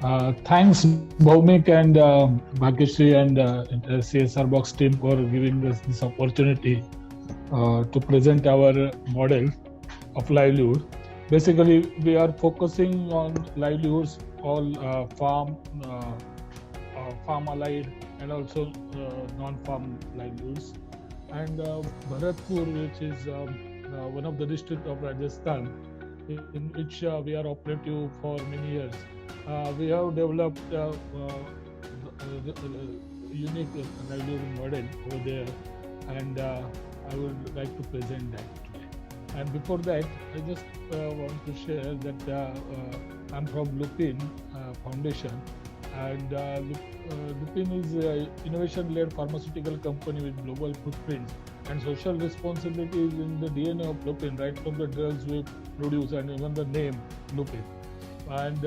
Thanks, Bhaumik and Bhagyashree and CSR Box team for giving us this opportunity to present our model of livelihood. Basically, we are focusing on livelihoods, all farm allied, and also non-farm livelihoods. And Bharatpur, which is one of the districts of Rajasthan, in which we are operative for many years. We have developed unique livelihood model over there, and I would like to present that today. And before that, I just want to share that I'm from Lupin Foundation, and Lupin is an innovation-led pharmaceutical company with global footprint, and social responsibility is in the DNA of Lupin, right from the drugs we produce and even the name Lupin. And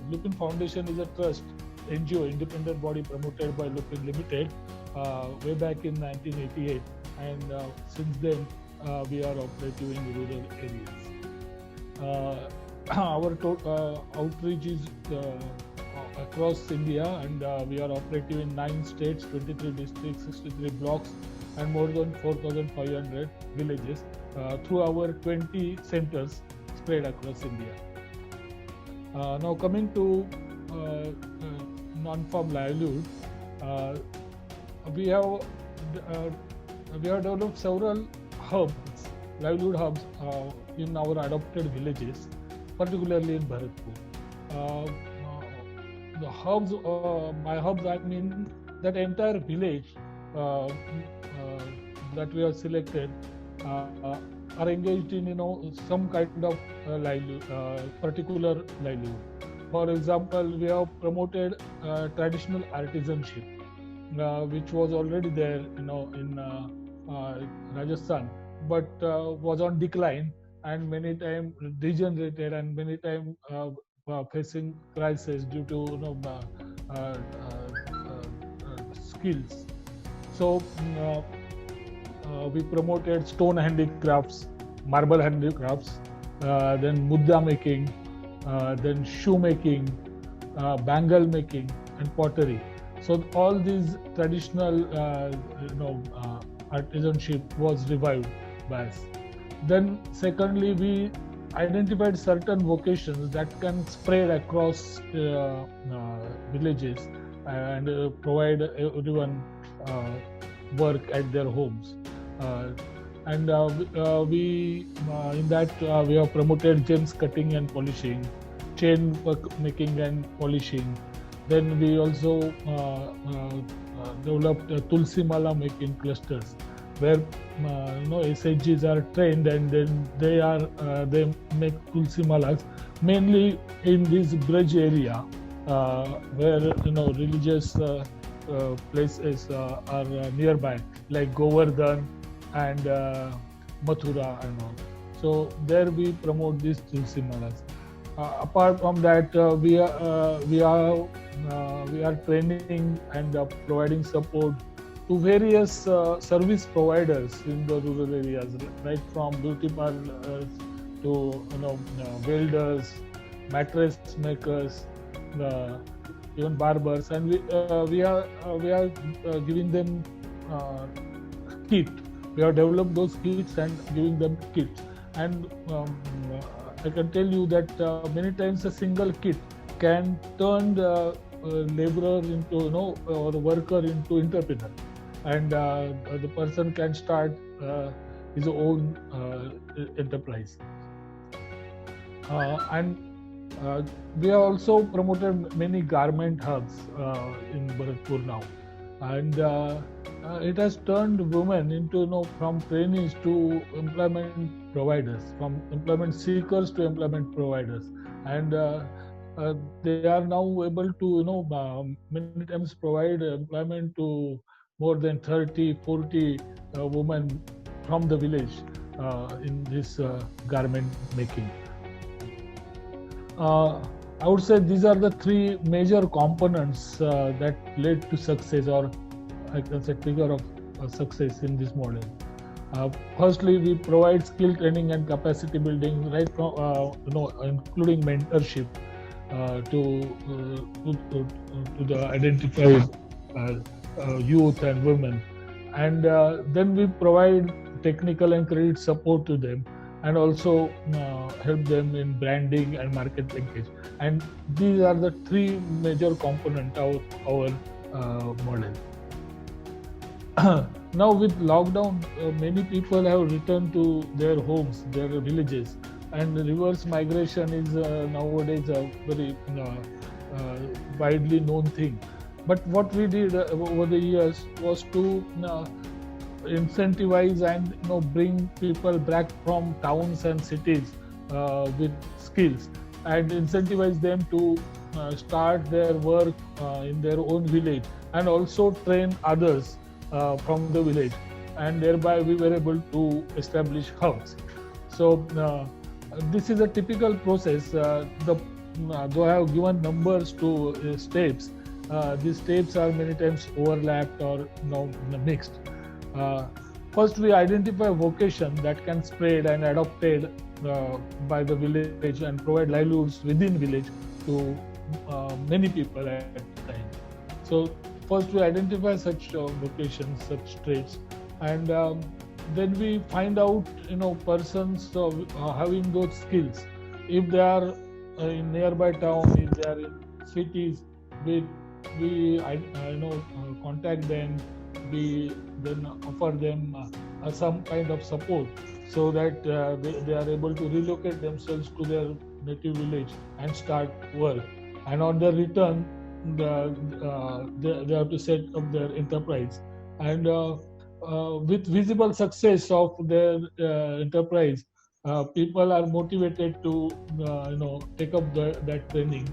Lupin Foundation is a trust NGO, independent body promoted by Lupin Limited way back in 1988, and since then we are operative in rural areas. Our outreach is across India, and we are operative in 9 states, 23 districts, 63 blocks, and more than 4,500 villages through our 20 centers spread across India. Now coming to non-farm livelihood, uh, we have uh, we have developed several hubs, livelihood hubs in our adopted villages, particularly in Bharatpur. Uh, the hubs, by hubs I mean that entire village that we have selected are engaged in some kind of particular livelihood. For example, we have promoted traditional artisanship, which was already there, in Rajasthan, but was on decline and many times degenerated and many times facing crisis due to skills. So we promoted stone handicrafts, marble handicrafts, then mudda making, then shoe making, bangle making, and pottery. So all these traditional, artisanship was revived by us. Then, secondly, we identified certain vocations that can spread across villages and provide everyone work at their homes. And we in that we have promoted gems cutting and polishing, chain work making and polishing. Then we also developed tulsi mala making clusters, where SHGs are trained and then they make tulsi malas mainly in this bridge area where religious places are nearby, like Govardhan and Mathura and all. So there we promote these tulsi malas. Apart from that, we are training and providing support to various service providers in the rural areas, right from beauty parlors to welders, mattress makers, even barbers, and we are giving them kit. We have developed those kits and giving them kits. And I can tell you that many times a single kit can turn the laborer into, or the worker into entrepreneur, and the person can start his own enterprise. And we have also promoted many garment hubs in Bharatpur now, and it has turned women into, from trainees to employment providers, from employment seekers to employment providers, and they are now able to many times provide employment to more than 30, 40 women from the village in this garment making. I would say these are the three major components that led to success, or I can say trigger of success in this model. Firstly, we provide skill training and capacity building, right from including mentorship. to the identified youth and women. And then we provide technical and credit support to them, and also help them in branding and market linkage. And these are the three major components of our model. Now with lockdown, many people have returned to their homes, their villages, and reverse migration is nowadays a very widely known thing. But what we did over the years was to incentivize and bring people back from towns and cities with skills, and incentivize them to start their work in their own village, and also train others from the village, and thereby we were able to establish hubs. So this is a typical process. Though I have given numbers to steps, these steps are many times overlapped or mixed. First, we identify vocation that can spread and adopted by the village and provide livelihoods within village to many people at a time. So first we identify such vocations, such traits, and then we find out persons having those skills. If they are in nearby town, if they are in cities, we contact them. We then offer them some kind of support, so that they are able to relocate themselves to their native village and start work. And on their return, they have to set up their enterprise. And with visible success of their enterprise, people are motivated to take up that training,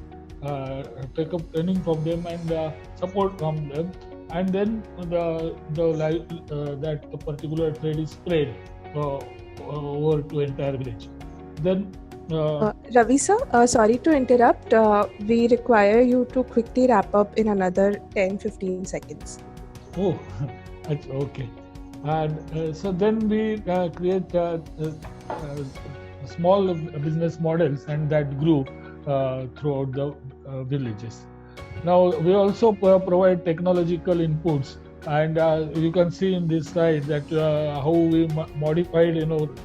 take up training from them, and support from them. And then that particular trade is spread over to entire village. Then Ravi sir, sorry to interrupt. We require you to quickly wrap up in another 10-15 seconds. Oh, that's okay. And so then we create small business models, and that grew throughout the villages. Now we also provide technological inputs, and you can see in this slide that how we modified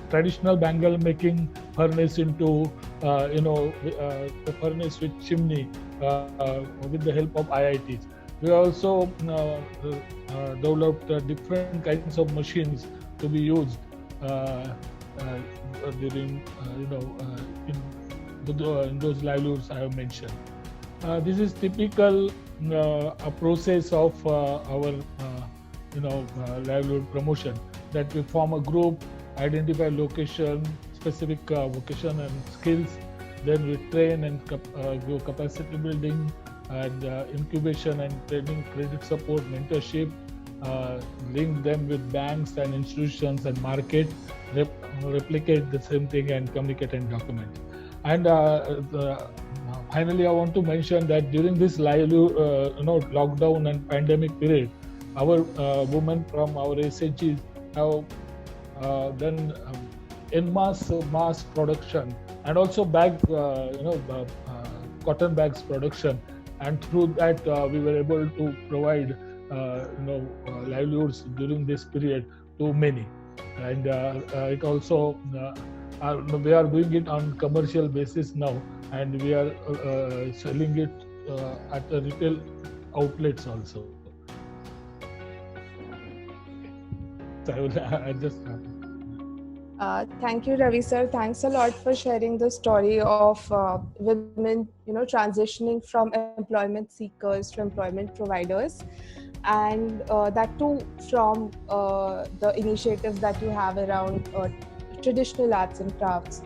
traditional bangle making furnace into the furnace with chimney with the help of IITs. We also developed different kinds of machines to be used during in those livelihoods I have mentioned. This is typical a process of our livelihood promotion, that we form a group, identify location, specific vocation and skills, then we train and do capacity building and incubation and training, credit support, mentorship, link them with banks and institutions and market, replicate the same thing and communicate and document. And finally, I want to mention that during this lockdown and pandemic period, our women from our SHGs have done en mass production, and also cotton bags production, and through that we were able to provide livelihoods during this period to many. And it also we are doing it on commercial basis now, and we are selling it at the retail outlets also. So I just thank you, Ravi sir. Thanks a lot for sharing the story of women, transitioning from employment seekers to employment providers, and that too from the initiatives that you have around traditional arts and crafts.